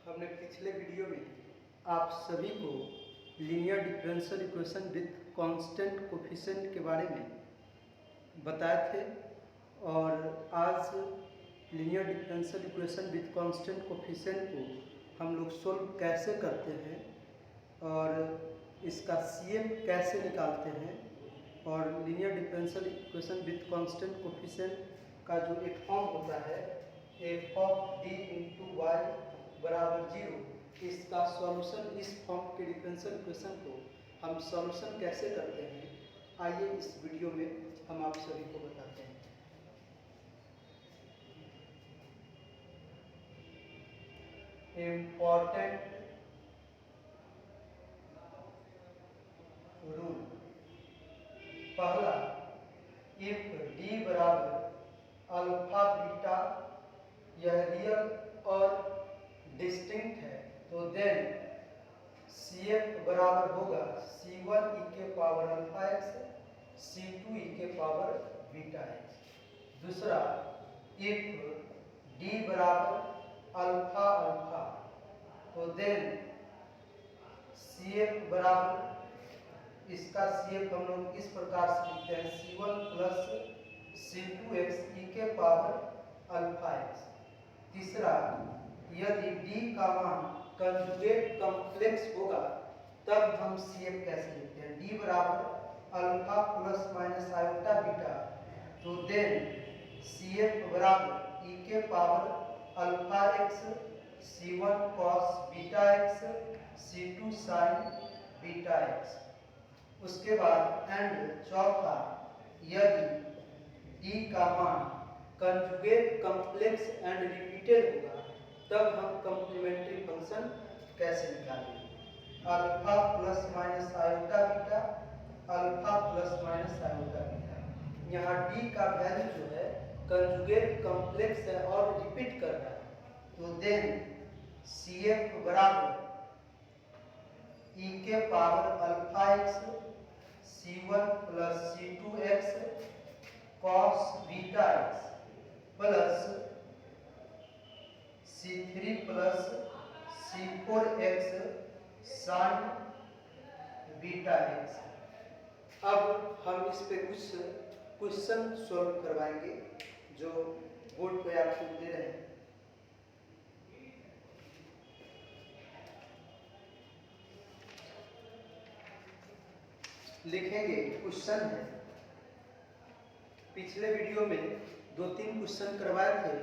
हमने पिछले वीडियो में आप सभी को linear differential equation with constant coefficient के बारे में बताए थे और आज linear differential equation with constant coefficient को हम लोग सोल्व कैसे करते हैं और इसका CF कैसे निकालते हैं और linear differential equation with constant coefficient का जो एक फॉर्म होता है f of d into Y बराबर 0, इसका सॉल्यूशन, इस फॉर्म के डिफरेंशियल इक्वेशन को हम सॉल्यूशन कैसे करते हैं, आइए इस वीडियो में हम आप सभी को बताते हैं। इम्पोर्टेंट रूल पहला, इफ d बराबर अल्फा बीटा यह रियल और डिस्टिंक्ट है तो देन CF बराबर होगा C1 e के power alpha x C2 e के पावर बीटा x। दूसरा, इफ d बराबर अल्फा अल्फा तो देन CF बराबर, इसका CF हम लोग इस प्रकार से लिखते हैं C1 प्लस C2x e के पावर अल्फा x। तीसरा, यदि d का मान कंजुगेट कॉम्प्लेक्स होगा तब हम CF कैसे लिखते हैं, d बराबर alpha plus minus iota beta तो देन CF बराबर e के power alpha x C1 cos beta x C2 sin beta x। उसके बाद एंड चौथा, यदि d का मान कंजुगेट कॉम्प्लेक्स एंड रिपीटेड होगा तब हम कॉम्प्लीमेंट्री फंक्शन कैसे निकालेंगे, alpha plus minus iota beta alpha plus minus iota beta. यहाँ d का वैल्यू जो है कंजुगेट कॉम्प्लेक्स है और रिपीट कर रहा है तो देन CF बराबर e के power alpha x C1 plus C2x cos beta x plus C3 plus C4x sin beta x। अब हम इस पे कुछ क्वेश्चन सॉल्व करवाएंगे जो बोर्ड पे आपको दे रहे हैं। लिखेंगे क्वेश्चन है, पिछले वीडियो में 2-3 क्वेश्चन करवाए थे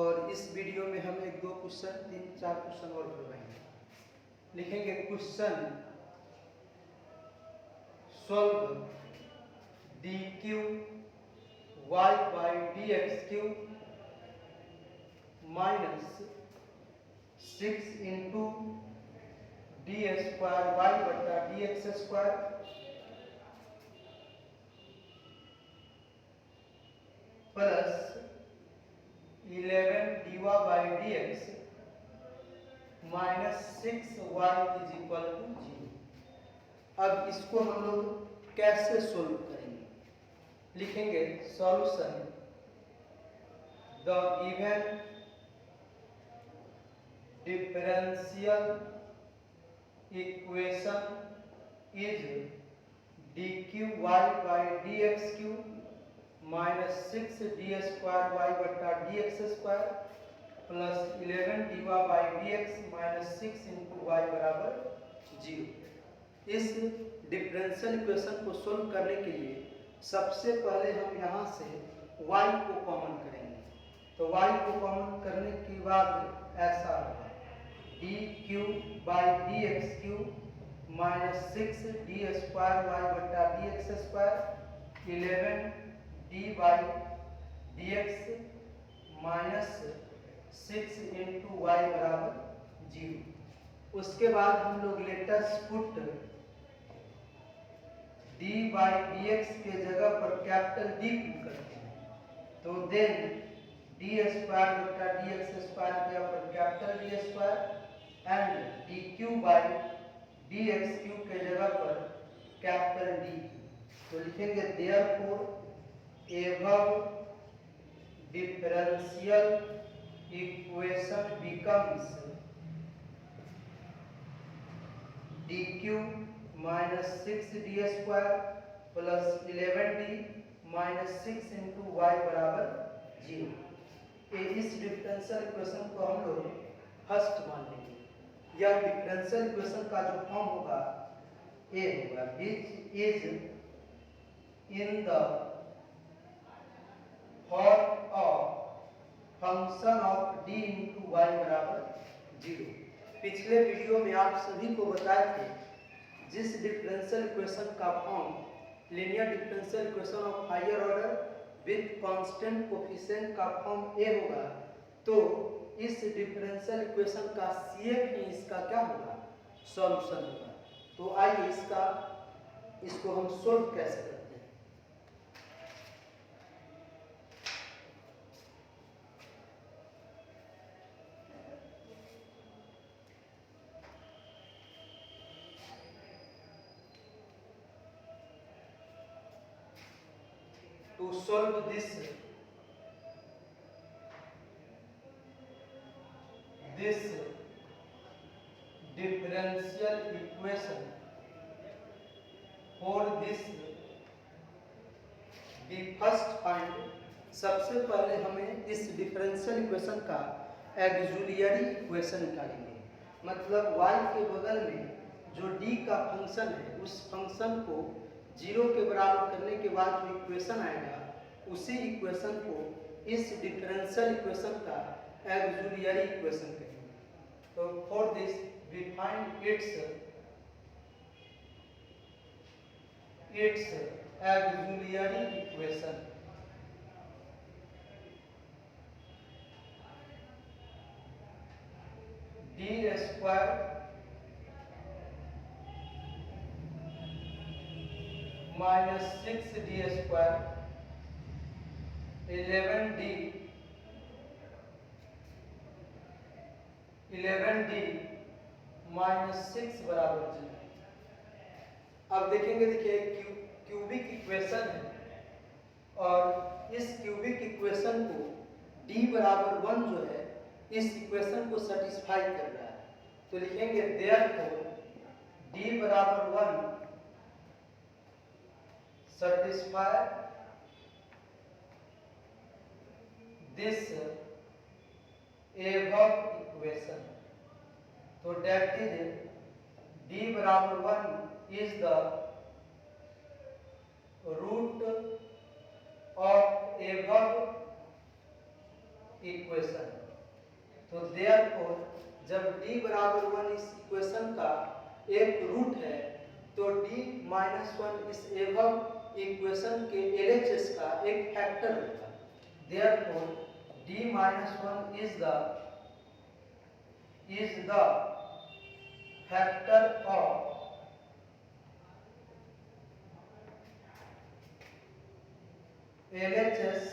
और इस वीडियो में हम 1-2 क्वेश्चन 3-4 क्वेश्चन और करवाएंगे। लिखेंगे question, solve dq y by dx cube minus 6 into D square Y बटा D X square plus 11 dy by dx minus 6y is equal to 0। अब इसको हम लोग कैसे सोल्व करेंगे, लिखेंगे solution, the given differential equation is dq y by dx cube minus 6 D square Y बटा D X square plus 11 D Y by D X minus 6 into Y बराबर 0। इस डिफरेंशियल इक्वेशन को सोल्व करने के लिए सबसे पहले हम यहाँ से y को कॉमन करेंगे तो y को कॉमन करने के बाद ऐसा होगा D cube by D X cube minus 6 D square Y बटा D X square 11 D by D X minus 6 into Y बराबर 0। उसके बाद हम लोग let's put d by D X के जगह पर कैपिटल D पुट करते हैं तो देन डी स्क्वायर बटा डी एक्स स्क्वायर के ऊपर capital D square and D Q by D X Q के जगह पर कैपिटल D। तो लिखेंगे therefore above differential equation becomes D cube minus 6d² plus 11d minus 6 into Y बराबर 0। इस डिफरेंशियल इक्वेशन को हम लोग फर्स्ट मान लेंगे। यह डिफरेंशियल इक्वेशन का जो फॉर्म होगा ए होगा, which is in the form of function of D into Y बराबर 0। पिछले वीडियो में आप सभी को बताए थे जिस डिफरेंशियल इक्वेशन का form linear differential equation of higher order with constant coefficient का फॉर्म ए होगा, तो इस डिफरेंशियल इक्वेशन का सीएफ ही इसका क्या होगा, सॉल्यूशन होगा। तो आइए इसको हम सोल्व कैसे करते हैं। To solve this differential equation, for this we first find, सबसे पहले हमें इस डिफरेंशियल इक्वेशन का ऑक्सिलरी इक्वेशन निकालेंगे। मतलब y के बगल में जो d का फंक्शन है उस फंक्शन को 0 के बराबर करने के बाद जो इक्वेशन आएगा उसी इक्वेशन को इस डिफरेंशियल इक्वेशन का ऑक्सिलरी इक्वेशन कहेंगे। तो for this we find its auxiliary equation. d² minus 6d² 11d minus 6 बराबर 0। अब देखेंगे, देखिए क्यूबिक इक्वेशन है और इस क्यूबिक इक्वेशन को d बराबर 1 जो है इस इक्वेशन को सेटिस्फाई कर रहा है। तो लिखेंगे देयरफॉर d बराबर 1 satisfy this above equation। तो that is d बराबर 1 is the root of above equation। तो therefore जब d बराबर 1 इस इक्वेशन का एक रूट है तो d माइनस 1 इस एबव इक्वेशन के LHS का एक फैक्टर होगा। Therefore d minus 1 is the factor of LHS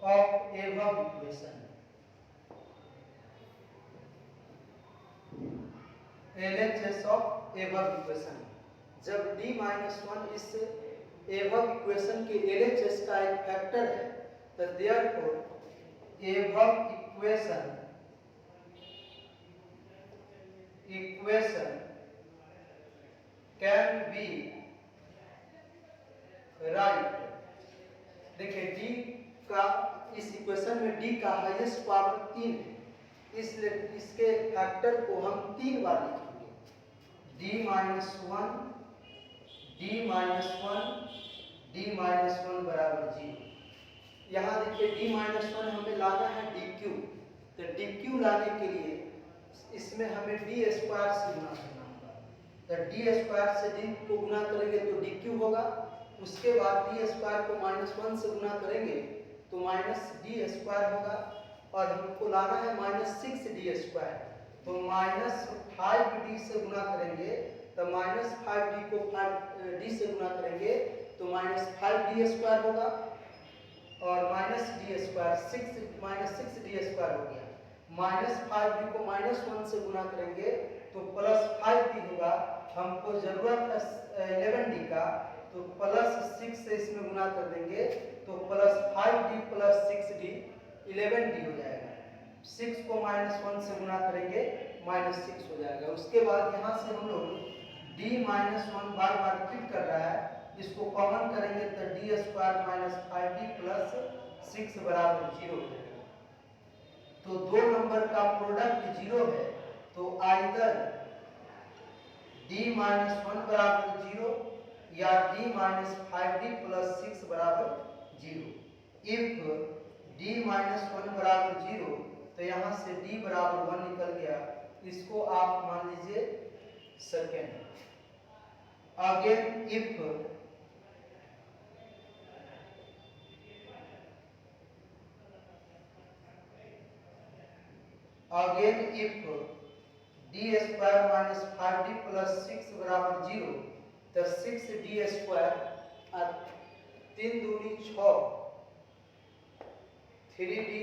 of above equation। LHS of above equation जब d माइनस 1 इस एबव इक्वेशन के LHS का एक फैक्टर है तो therefore above equation can be right. देखिए d का इस इक्वेशन में d का हाईएस्ट पावर 3 है, इसलिए इसके फैक्टर को हम 3 बार लिखेंगे। d माइनस 1 d माइनस 1 बराबर 0। यहाँ देखिए d माइनस 1 हमें लाना है dq, तो dq लाने के लिए इसमें हमें d² से गुना करना होगा। तो d² से d को गुना करेंगे तो dq होगा, उसके बाद d² को -1 से गुना करेंगे तो -d² होगा, और हमको लाना है -6d², तो -5d से गुना करेंगे तो -5d को 5d से गुना करेंगे तो -5d² होगा, और -d² 6d² हो गया। -5d को -1 से गुना करेंगे तो +5d होगा। हमको जरूरत है 11d का, तो +6 से इसमें गुना कर देंगे तो +5d + 6d 11d हो जाएगा। 6 को -1 से गुना करेंगे -6 हो जाएगा। उसके बाद यहाँ से हम लोग d -1 बार बार रिपीट कर रहा है, इसको कॉमन करेंगे तो d² - 5d + 6 बराबर 0 हो जाएगा। तो दो नंबर का प्रोडक्ट 0 है, तो आइदर d -1 बराबर 0 या d - 5d + 6 बराबर 0। इफ d -1 बराबर 0 तो यहाँ से d बराबर 1 निकल गया, इसको आप मान लीजिए second. Again if d² - 5d + 6 बराबर 0 तो 6d² और 3 दूनी 6 3d,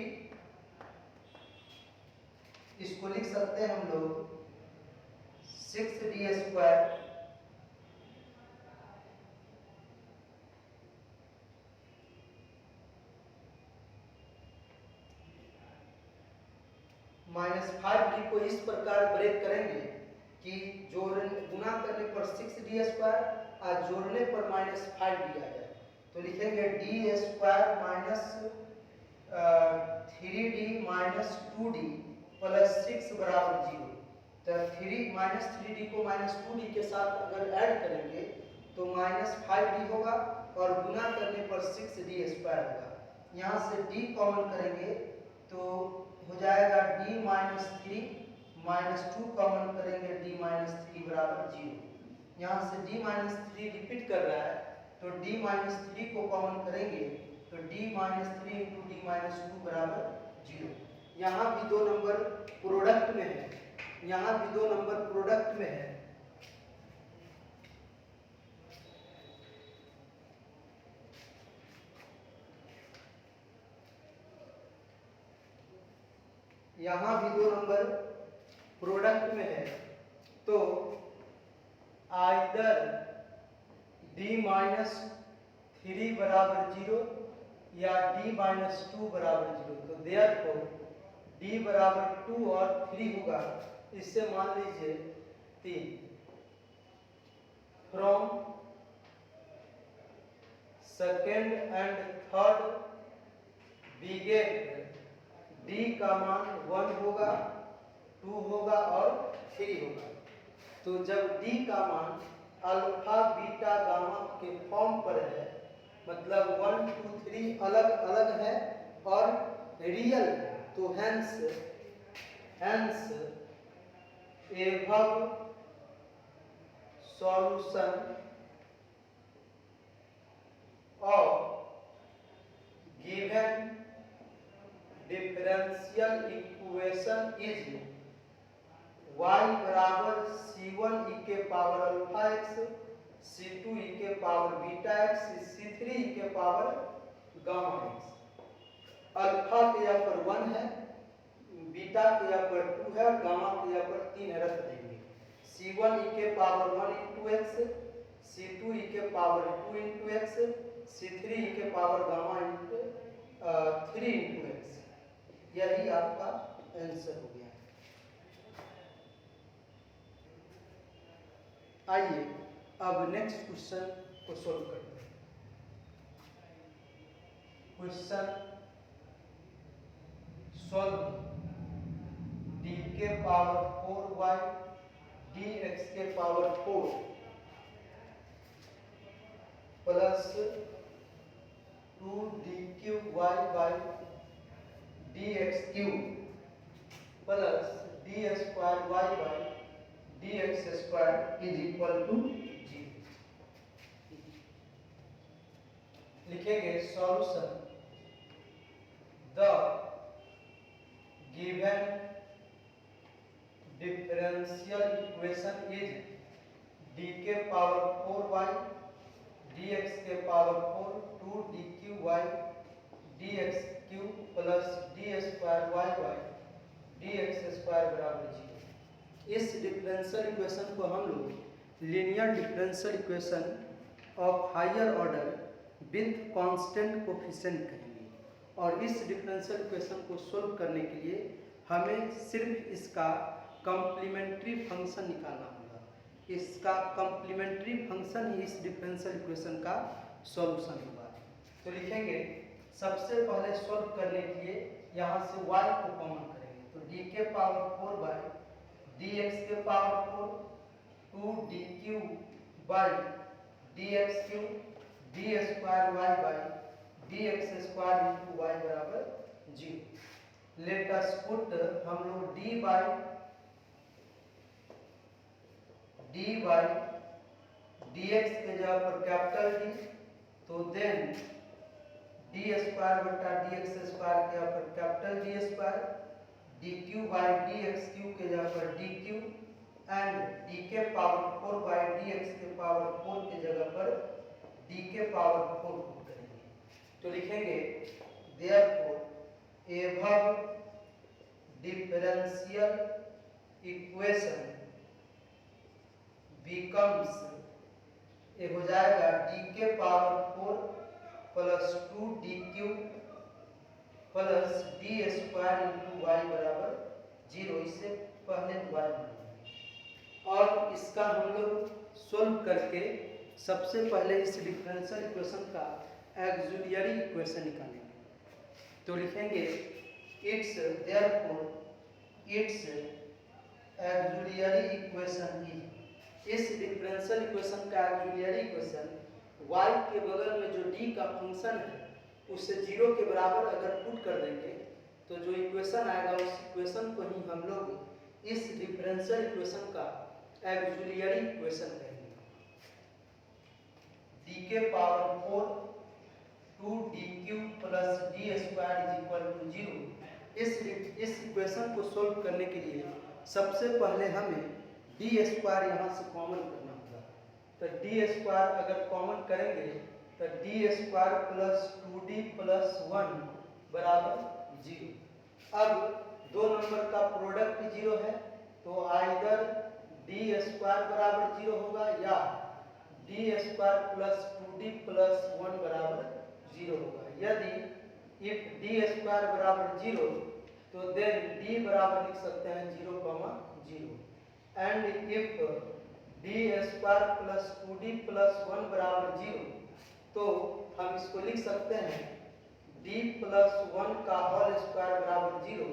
इसको लिख सकते हैं हम लोग 6d² -5d को इस प्रकार ब्रेक करेंगे कि गुना करने पर 6d² और जोड़ने पर -5d आ जाए। तो लिखेंगे d² - 3d - 2d + 6 बराबर 0। तो 3d को -2d के साथ अगर ऐड करेंगे तो -5d होगा और गुना करने पर 6d² होगा। यहाँ से d कॉमन करेंगे तो हो जाएगा d - 3 -2 कॉमन करेंगे d - 3 बराबर 0। यहाँ से d - 3 रिपीट कर रहा है, तो d - 3 को कॉमन करेंगे तो d - 3 × d - 2 बराबर 0। यहाँ भी दो नंबर प्रोडक्ट में है, यहाँ भी दो नंबर प्रोडक्ट में है। यहाँ भी दो नंबर प्रोडक्ट में है, तो आइदर d - 3 बराबर 0 या d - 2 बराबर 0। तो देयरफॉर d बराबर 2 और 3 होगा, इससे मान लीजिए 3। From second and third we get d का मान 1 होगा, 2 होगा और 3 होगा। तो जब d का मान अल्फा बीटा गामा के फॉर्म पर है, मतलब 1 2 3 अलग अलग है और रियल है, तो hence above solution of given differential equation is y बराबर c1 e के power alpha x, c2 e के power beta x, c3 e के पावर गामा x। अल्फा के यहाँ पर 1 है, बीटा के यहाँ पर 2 है और गामा के यहाँ पर 3 है, रख देंगे। c1 e के पावर 1 × x, c2 e के पावर 2 × x, c3 e के पावर गामा 3 × x। यही आपका आंसर हो गया। आइए अब नेक्स्ट क्वेश्चन को सोल्व करते हैं। क्वेश्चन सॉल्व d के पावर 4y dx के power 4 plus 2d3y dx³ plus d² dx² = 0। लिखेंगे solution the given differential equation is d के पावर 4y dx के power 4 2d3y dx³ plus d² dx² बराबर 0। इस डिफरेंशियल इक्वेशन को हम लोग linear differential equation of higher order with constant coefficient कहेंगे। और इस डिफरेंशियल इक्वेशन को सोल्व करने के लिए हमें सिर्फ इसका कॉम्प्लीमेंट्री फंक्शन निकालना होगा। इसका कॉम्प्लीमेंट्री फंक्शन ही इस डिफरेंशियल इक्वेशन का सॉल्यूशन होगा। तो लिखेंगे सबसे पहले सॉल्व करने के लिए यहाँ से y को कॉमन करेंगे, तो d के पावर 4 बाई dx के power 4 2 dq by dx cube d square y by dx square into y बराबर 0। लेट अस पुट हम लोग d बाई dx के जगह पर कैपिटल D, तो देन डी स्क्वायर बटा dx स्क्वायर के जगह पर capital D square, dq by dx cube के जगह पर dq एंड d के पावर 4 बाई dx के पावर 4 के जगह पर d के पावर 4 पुट करेंगे। तो लिखेंगे therefore above differential equation becomes, ये हो जाएगा d के power 4 plus 2 dq plus d square into y बराबर 0। इससे पहले y बनेगा और इसका हम लोग सोल्व करके सबसे पहले इस डिफरेंशियल इक्वेशन का ऑक्सिलियरी इक्वेशन निकालेंगे। तो लिखेंगे it's therefore it's auxiliary equation is, इस डिफरेंशियल इक्वेशन का ऑक्सिलियरी इक्वेशन y के बगल में जो d का फंक्शन है उसे 0 के बराबर अगर पुट कर देंगे तो जो इक्वेशन आएगा उस इक्वेशन को ही हम लोग इस डिफरेंशियल इक्वेशन का ऑक्सिलियरी इक्वेशन कहेंगे। d के power 4 2 dq plus d square is equal to 0। इस इक्वेशन को सोल्व करने के लिए सबसे पहले हमें d स्क्वायर यहाँ से कॉमन करना होगा। तो d स्क्वायर अगर कॉमन करेंगे तो d square plus 2d plus 1 बराबर 0। अब दो नंबर का प्रोडक्ट 0 है तो आइदर d स्क्वायर बराबर 0 होगा या d square plus 2d plus 1 बराबर 0 होगा। यदि इफ d स्क्वायर बराबर 0 तो देन d बराबर लिख सकते हैं 0, 0 and if d square plus 2d plus 1 बराबर 0 तो हम इसको लिख सकते हैं d प्लस 1 का होल स्क्वायर बराबर 0।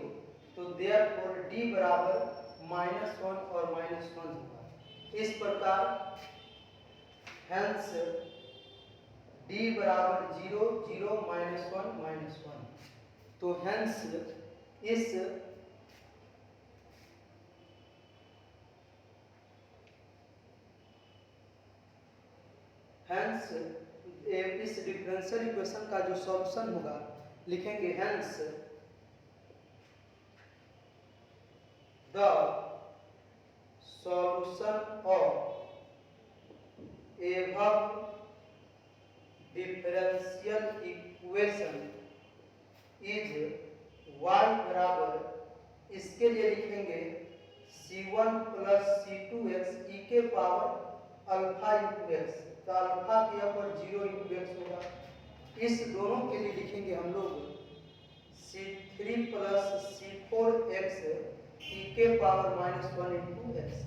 तो देयरफॉर d बराबर -1 और -1 होगा। इस प्रकार हेंस d बराबर 0, 0, -1, -1। तो हेंस इस डिफरेंशियल इक्वेशन का जो सॉल्यूशन होगा लिखेंगे hence the solution of above differential equation is y बराबर, इसके लिए लिखेंगे c1 प्लस c2x e के पावर अल्फा इंटू एक्स। तो अल्फा के यहाँ पर 0 इंटू एक्स होगा। इस दोनों के लिए लिखेंगे हम लोग c3 प्लस c4x e के पावर -1 इंटू एक्स।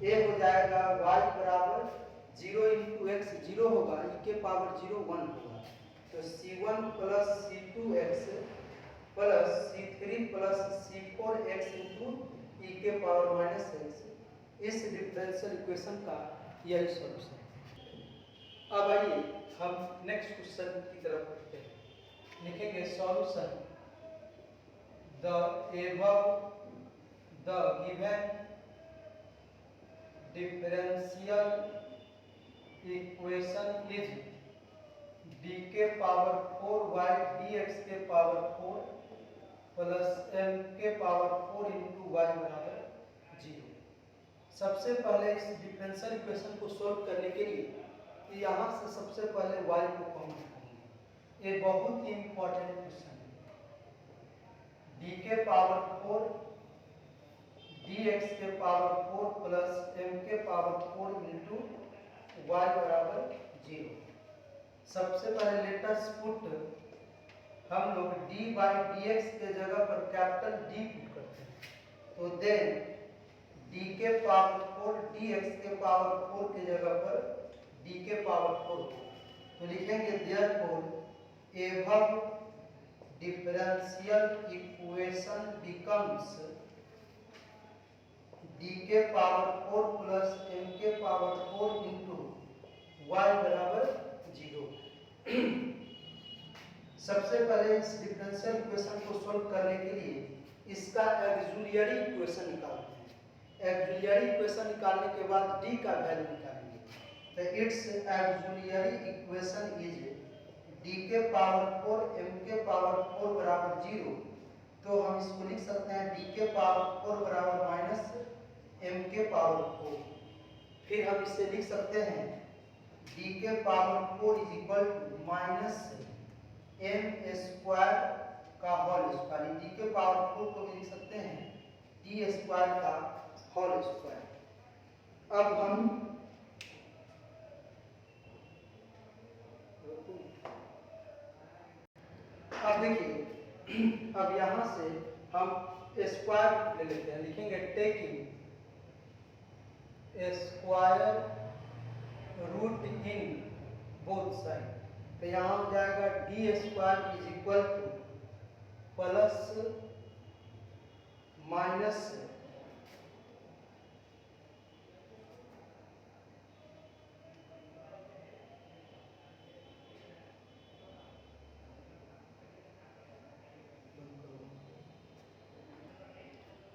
ये हो जाएगा y बराबर 0 इंटू एक्स 0 होगा, e के पावर 0 1 होगा। तो c1 plus c2x plus c3 plus c4x into e के पावर -x। इस डिफरेंशियल इक्वेशन का यही सॉल्यूशन है। अब आइए हम नेक्स्ट क्वेश्चन की तरफ बढ़ते हैं। लिखेंगे solution the given differential equation is d के पावर 4 y dx के पावर 4 प्लस m के पावर 4 इंटू y बराबर 0। सबसे पहले इस डिफरेंशियल इक्वेशन को सोल्व करने के लिए यहाँ से सबसे पहले y को कॉमन करेंगे। ये बहुत ही इंपॉर्टेंट क्वेश्चन है। d के पावर 4 dx के पावर 4 प्लस m के पावर 4 इंटू y बराबर 0। सबसे पहले लेट अस पुट, हम लोग d बाई dx के जगह पर कैपिटल D पुट करते हैं। तो देन डी के पावर 4 dx के पावर 4 की जगह पर डी के पावर 4 तो लिखेंगे therefore above differential equation becomes D के पावर 4 प्लस एम के पावर 4 इंटू वाई बराबर 0। सबसे पहले इस डिफरेंशियल इक्वेशन को सॉल्व करने के लिए इसका ऑक्सिलरी इक्वेशन निकालते हैं। ऑक्सिलरी इक्वेशन निकालने के बाद डी का वैल्यू निकालेंगे। तो it's auxiliary equation is D के पावर 4 एम के पावर 4 बराबर 0। तो हम इसको लिख सकते हैं डी के पावर 4 बराबर माइनस एम के पावर 4। फिर हम इसे लिख सकते हैं डी के power 4 is equal to minus M square का होल स्क्वायर। डी के पावर 4 को भी लिख सकते हैं डी स्क्वायर का होल स्क्वायर। अब हम देखिए, अब यहां से हम स्क्वायर ले लेते हैं। लिखेंगे taking square root in both side. तो यहाँ हो जाएगा D square is equal to plus minus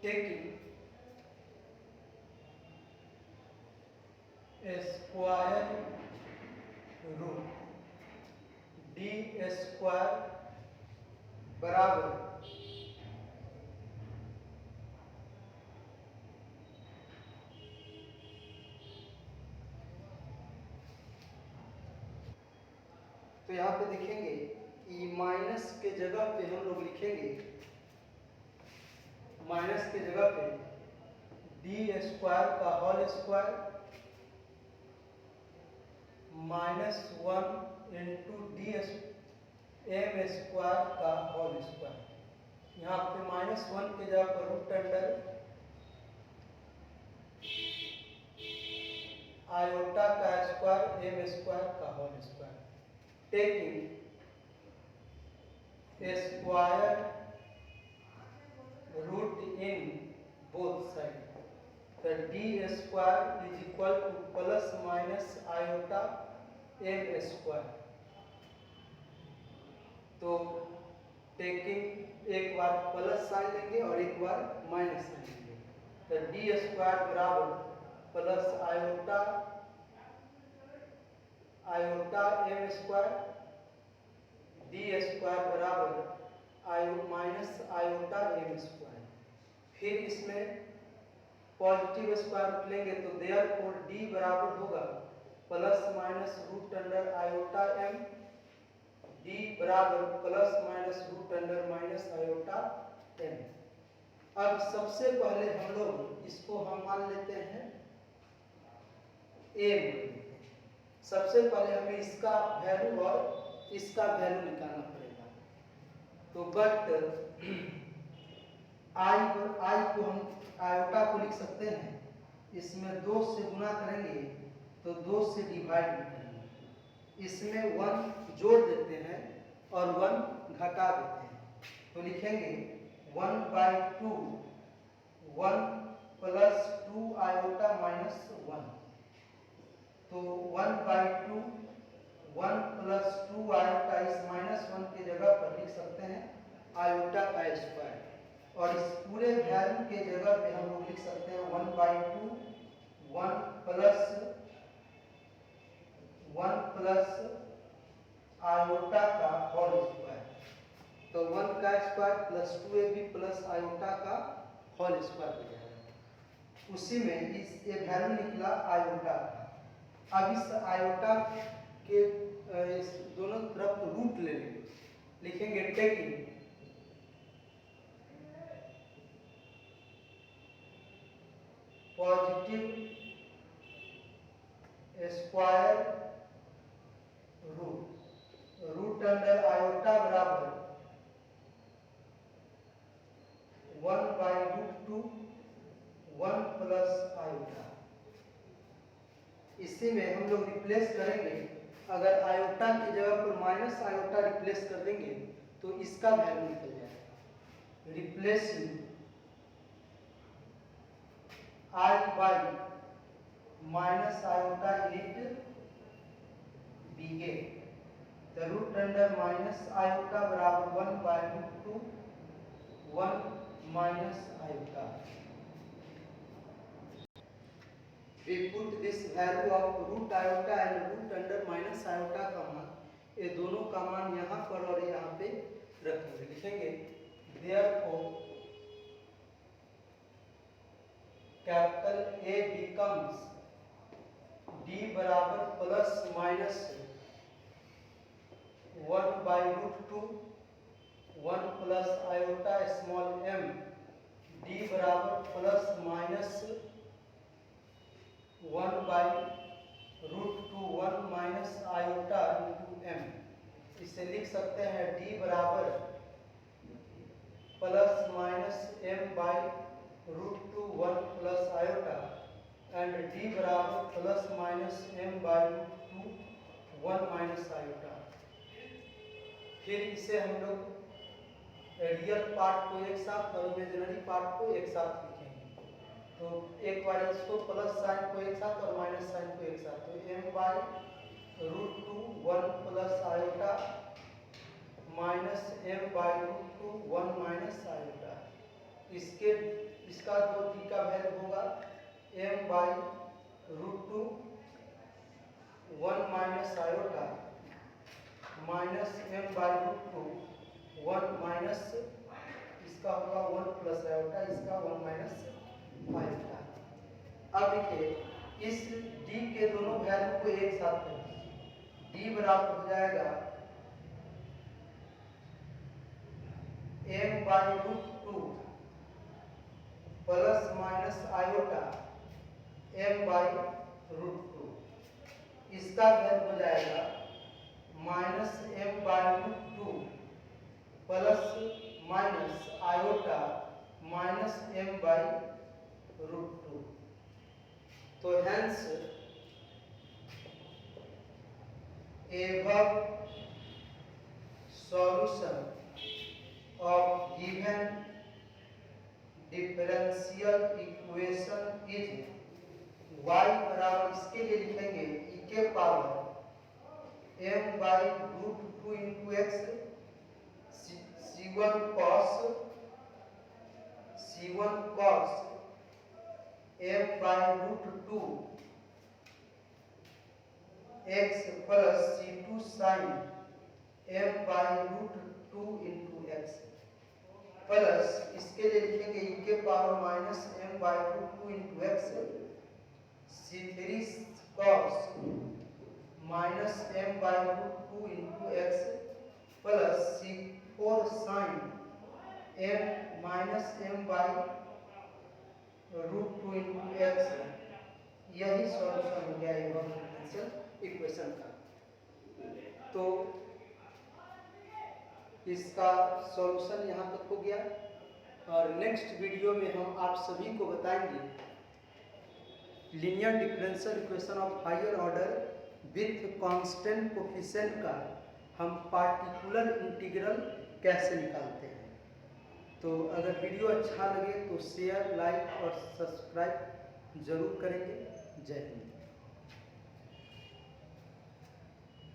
taking square root D square बराबर तो यहाँ पे देखेंगे ई माइनस के जगह पे हम लोग लिखेंगे माइनस के जगह पे डी स्क्वायर का whole square minus 1 into D M square का होल स्क्वायर। यहाँ पे माइनस 1 के जगह पर रूट अंडर आयोटा का स्क्वायर एम स्क्वायर का whole square. Taking square root in both side. तो D square is equal to plus minus iota M square. तो टेकिंग एक बार प्लस साइन लेंगे और एक बार माइनस साइन लेंगे। तो डी स्क्वायर बराबर plus iota M square D square बराबर माइनस आयोटा एम स्क्वायर। फिर इसमें पॉजिटिव स्क्वायर रूट लेंगे तो देयरफॉर डी बराबर होगा plus minus root under iota M. D बराबर plus minus root under minus iota M. अब सबसे पहले हम लोग इसको हम मान लेते हैं एम। सबसे पहले हमें इसका वैल्यू और इसका वैल्यू निकालना पड़ेगा। तो बट आई को हम आयोटा को लिख सकते हैं, इसमें 2 से गुना करेंगे तो 2 से डिवाइड करेंगे। इसमें 1 जोड़ देते हैं और 1 घटा देते हैं। तो लिखेंगे 1/2 1 प्लस 2 आयोटा माइनस 1। तो 1/2 1 प्लस 2 आयोटा इस माइनस 1 की जगह पर लिख सकते हैं आयोटा का स्क्वायर। और इस पूरे वैल्यू के जगह पे हम लोग लिख सकते हैं 1/2 1 प्लस आयोटा का होल स्क्वायर। तो 1 का square plus 2ab plus iota का होल स्क्वायर हो जाएगा। उसी में ये वैल्यू निकला आयोटा का। अब इस आयोटा के इस दोनों तरफ रूट ले लेंगे। लिखेंगे taking positive square root under iota बराबर 1/√2 1 प्लस आयोटा। इसी में हम लोग रिप्लेस करेंगे, अगर आयोटा की जगह पर माइनस आयोटा रिप्लेस कर देंगे तो इसका वैल्यू निकल जाएगा। Replacing I by minus iota it becomes, the root under minus iota बराबर 1 by root 2 1 minus iota. We put this value of root iota and root under minus iota का मान, ये दोनों का मान यहाँ पर और यहाँ पे रखेंगे, लिखेंगे therefore capital A becomes D बराबर plus minus 1 by root 2 1 plus iota small m, D बराबर plus minus 1 by root 2 1 minus iota into m। इसे लिख सकते हैं d बराबर plus minus m by root 2 1 plus iota and d बराबर plus minus m by root 2 1 minus iota. फिर इसे हम लोग रियल पार्ट को एक साथ और इमेजिनरी पार्ट को एक साथ लिखेंगे। तो एक बार इसको प्लस साइन को एक साथ और माइनस साइन को एक साथ, तो m by root 2 1 plus iota minus m by root 2 1 minus iota. इसका जो d का वैल्यू होगा m by root 2 1 minus iota minus m by root 2 1 minus, इसका होगा 1 प्लस आयोटा, इसका 1 माइनस आयोटा। अब देखिए इस d के दोनों वैल्यू को एक साथ करें, d बराबर हो जाएगा m by root 2 plus minus iota m by root 2, इसका वैल्यू हो जाएगा minus m by root 2 plus minus iota minus m by root 2। तो hence above solution of given differential equation is y बराबर, इसके लिए लिखेंगे e के power m by root 2 into x c1 cos m by root 2 x plus c2 sin m by root 2 into x plus, इसके लिए लिखेंगे e के power minus m by root 2 into x c3 cos minus m by root 2 into x plus c4 sin m minus m by root 2 into x. यही solution हो गया above differential equation का। तो इसका सॉल्यूशन यहाँ तक हो गया और नेक्स्ट वीडियो में हम आप सभी को बताएंगे linear differential equation of higher order with constant coefficient का हम पार्टिकुलर इंटीग्रल कैसे निकालते हैं। तो अगर वीडियो अच्छा लगे तो शेयर, लाइक और सब्सक्राइब जरूर करेंगे। जय हिंद।